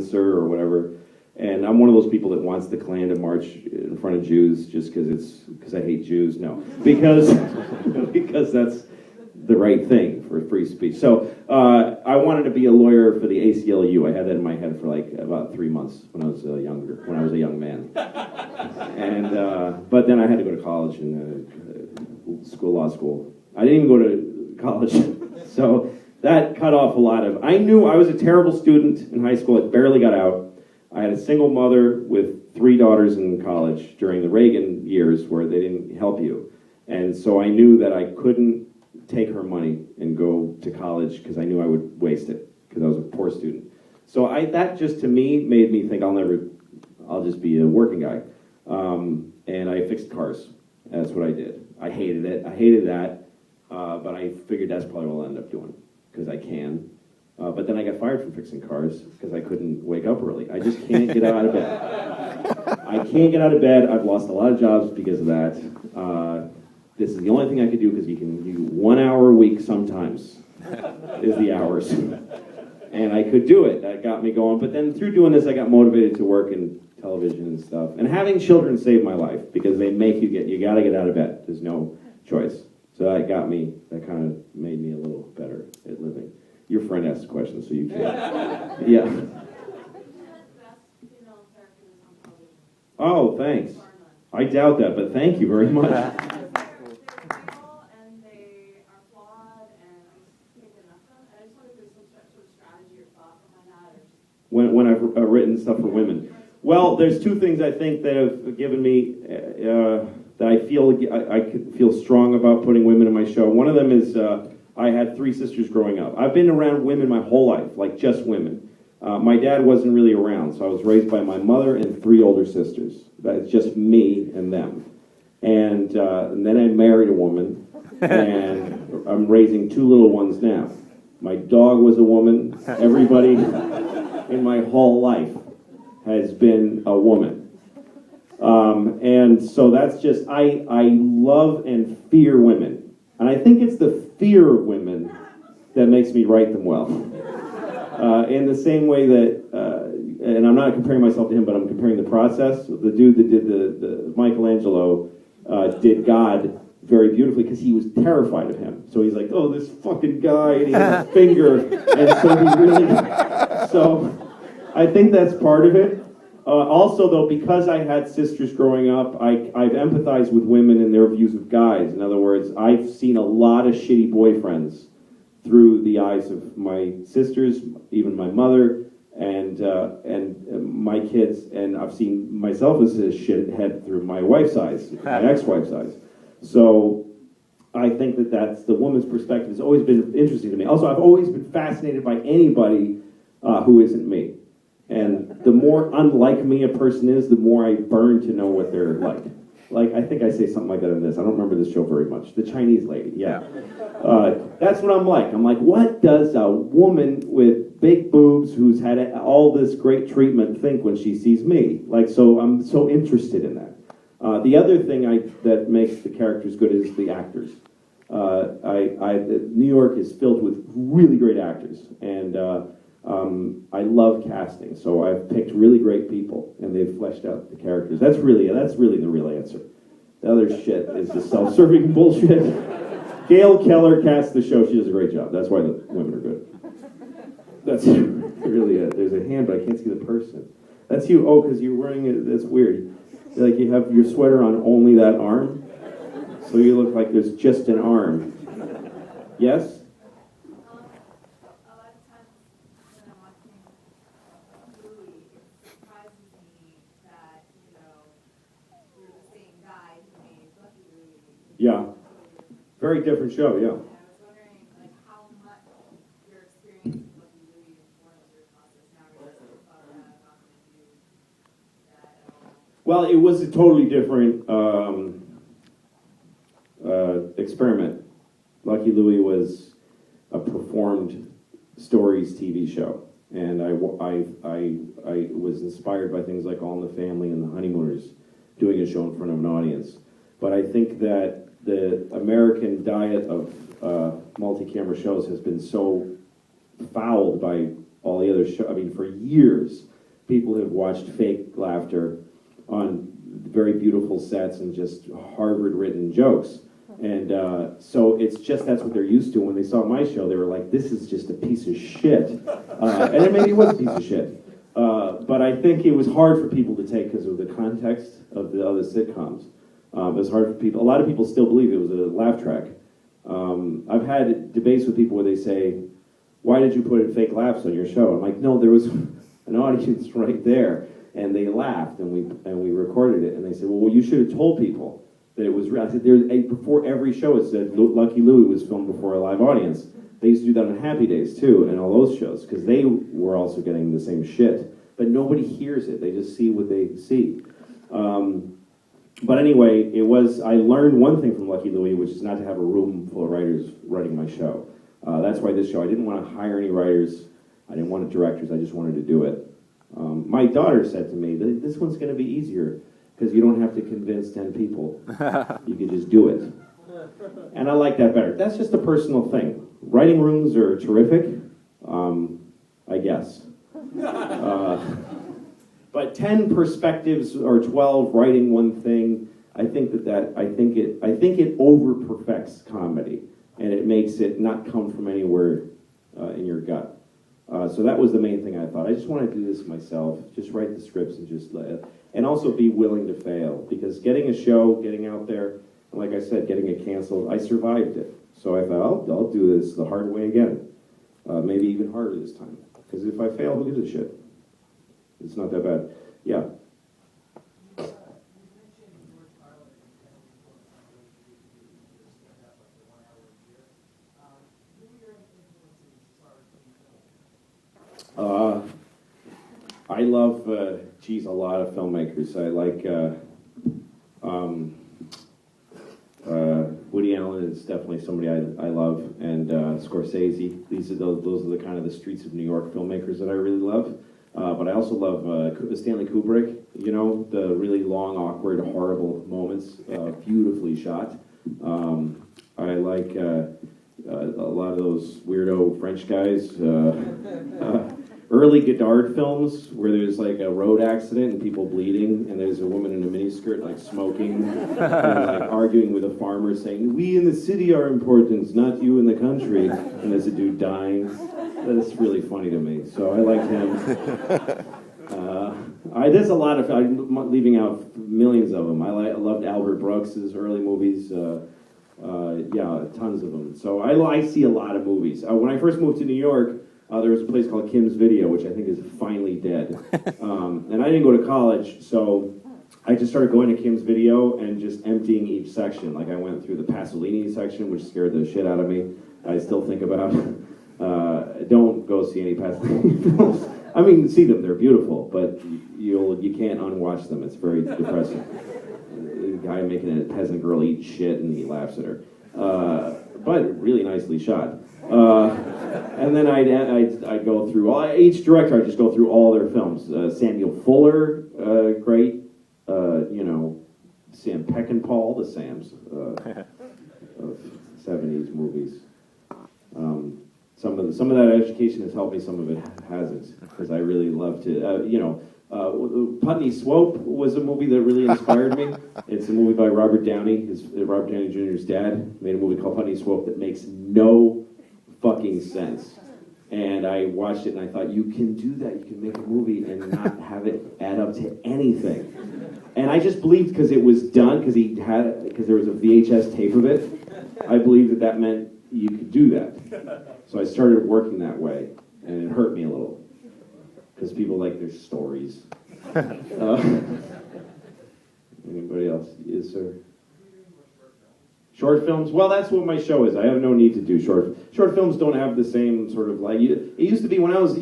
sir or whatever. And I'm one of those people that wants the Klan to march in front of Jews just because I hate Jews. No, because because that's the right thing for free speech. So I wanted to be a lawyer for the ACLU. I had that in my head for like about 3 months when I was a young man. And but then I had to go to college and law school. I didn't even go to college, so that cut off a lot of. I knew I was a terrible student in high school. I barely got out. I had a single mother with 3 daughters in college during the Reagan years where they didn't help you. And so I knew that I couldn't take her money and go to college because I knew I would waste it because I was a poor student. So that just to me made me think I'll just be a working guy. And I fixed cars. That's what I did. I hated it. I hated that. But I figured that's probably what I'll end up doing because I can. But then I got fired from fixing cars because I couldn't wake up early. I just can't get out of bed. I can't get out of bed. I've lost a lot of jobs because of that. This is the only thing I could do because you can do 1 hour a week sometimes is the hours. And I could do it. That got me going. But then through doing this, I got motivated to work in television and stuff. And having children saved my life because they make you got to get out of bed. There's no choice. So that that kind of made me a little better at living. Your friend asked a question, so you can. Yeah. Oh, thanks. I doubt that, but thank you very much. When I've written stuff for women. Well, there's 2 things I think that have given me that I could feel strong about putting women in my show. One of them is I had 3 sisters growing up. I've been around women my whole life, like just women. My dad wasn't really around, so I was raised by my mother and 3 older sisters. That's just me and them. And then I married a woman, and I'm raising 2 little ones now. My dog was a woman. Everybody in my whole life has been a woman. And so that's just, I love and fear women. And I think it's the fear of women that makes me write them well. In the same way that, and I'm not comparing myself to him, but I'm comparing the process. The dude that did the Michelangelo did God very beautifully because he was terrified of him. So he's like, oh, this fucking guy, and he has a finger. And so he really, so I think that's part of it. Also, though, because I had sisters growing up, I've empathized with women and their views of guys. In other words, I've seen a lot of shitty boyfriends through the eyes of my sisters, even my mother, and my kids, and I've seen myself as a shithead through my wife's eyes, my ex-wife's eyes. So I think that's the woman's perspective has always been interesting to me. Also, I've always been fascinated by anybody who isn't me. And the more unlike me a person is, the more I burn to know what they're like. Like, I think I say something like that in this. I don't remember this show very much. The Chinese lady, yeah. That's what I'm like. I'm like, what does a woman with big boobs who's had all this great treatment think when she sees me? Like, so I'm so interested in that. The other thing that makes the characters good is the actors. New York is filled with really great actors, and I love casting, so I've picked really great people, and they've fleshed out the characters. That's really the real answer. The other shit is the self-serving bullshit. Gail Keller casts the show. She does a great job. That's why the women are good. That's really it. There's a hand, but I can't see the person. That's you. Oh, because you're wearing it. That's weird. Like you have your sweater on only that arm, so you look like there's just an arm. Yes? Yeah. Very different show, yeah. I was wondering, like, how much your experience with Lucky Louie informs your process now, or does it not going to do that at all? Well, it was a totally different experiment. Lucky Louie was a performed stories TV show, and I was inspired by things like All in the Family and The Honeymooners, doing a show in front of an audience. But I think that the American diet of multi-camera shows has been so fouled by all the other shows. I mean, for years, people have watched fake laughter on very beautiful sets and just Harvard-written jokes. And so it's just, that's what they're used to. When they saw my show, they were like, this is just a piece of shit. And it maybe was a piece of shit. But I think it was hard for people to take because of the context of the other sitcoms. It was hard for people. A lot of people still believe it was a laugh track. I've had debates with people where they say, why did you put in fake laughs on your show? I'm like, no, there was an audience right there, and they laughed, and we recorded it. And they said, well, you should have told people that it was real. I said, before every show, it said Lucky Louie was filmed before a live audience. They used to do that on Happy Days too, and all those shows, because they were also getting the same shit. But nobody hears it; they just see what they see. But anyway, I learned one thing from Lucky Louie, which is not to have a room full of writers writing my show. That's why this show, I didn't want to hire any writers. I didn't want directors. I just wanted to do it. My daughter said to me, this one's going to be easier because you don't have to convince 10 people. You can just do it. And I like that better. That's just a personal thing. Writing rooms are terrific, I guess. But 10 perspectives or 12 writing one thing, I think it over perfects comedy, and it makes it not come from anywhere in your gut. So that was the main thing I thought. I just want to do this myself. Just write the scripts and just let it. And also be willing to fail, because getting a show, getting out there, and like I said, getting it canceled, I survived it. So I thought, I'll do this the hard way again. Maybe even harder this time. Because if I fail, who gives a shit? It's not that bad. Yeah. I love, a lot of filmmakers. I like Woody Allen is definitely somebody I love, and Scorsese. Those are the kind of the streets of New York filmmakers that I really love. But I also love Stanley Kubrick. You know, the really long, awkward, horrible moments, beautifully shot. I like a lot of those weirdo French guys. Early Godard films where there's like a road accident and people bleeding, and there's a woman in a miniskirt like smoking and like arguing with a farmer saying, "We in the city are important, not you in the country." And there's a dude dying. That's really funny to me. So I like him. There's a lot of, I'm leaving out millions of them. I loved Albert Brooks's early movies. Yeah, tons of them. So I see a lot of movies. When I first moved to New York, there was a place called Kim's Video, which I think is finally dead. And I didn't go to college, so I just started going to Kim's Video and just emptying each section. Like I went through the Pasolini section, which scared the shit out of me. I still think about it. Don't go see any Pasolini films. I mean, see them, they're beautiful, but you can't unwatch them. It's very depressing. The guy making a peasant girl eat shit and he laughs at her. But really nicely shot. And then I'd go through each director. I'd just go through all their films. Samuel Fuller, great. Sam Peckinpah, the Sams of ~70s movies. Some of that education has helped me. Some of it hasn't, because I really love to. Putney Swope was a movie that really inspired me. It's a movie by Robert Downey. Robert Downey Jr.'s dad made a movie called Putney Swope that makes no fucking sense. And I watched it and I thought, you can do that. You can make a movie and not have it add up to anything. And I just believed, because it was done, because there was a VHS tape of it, I believed that meant you could do that. So I started working that way, and it hurt me a little, because people like their stories. Anybody else? Yes, sir. Short films? Well, that's what my show is. I have no need to do short films. Don't have the same sort of like. It used to be when I was a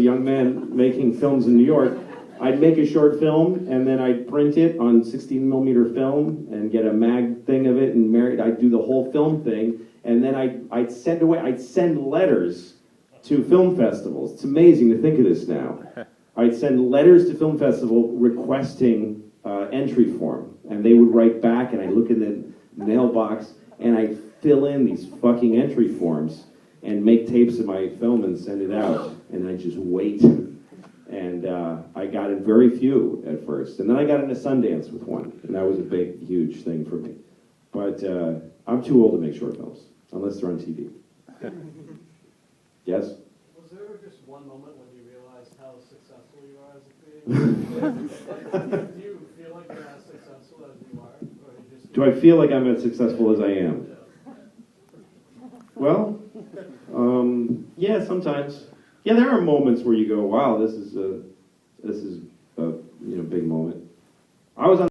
young man making films in New York. I'd make a short film and then I'd print it on 16mm film and get a mag thing of it and I'd do the whole film thing, and then I'd send letters to film festivals. It's amazing to think of this now. I'd send letters to film festival requesting entry form, and they would write back, and I'd look in the mailbox and I'd fill in these fucking entry forms and make tapes of my film and send it out. and I just wait. And I got in very few at first, and then I got into Sundance with one, and that was a big, huge thing for me. But I'm too old to make short films, unless they're on TV. Yes? Was there ever just one moment when you realized how successful you are as a creator? Do you feel like you're as successful as you are? Or you just Do I feel like I'm as successful as I am? Well, yeah, sometimes. Yeah, there are moments where you go, "Wow, this is a big moment." I was on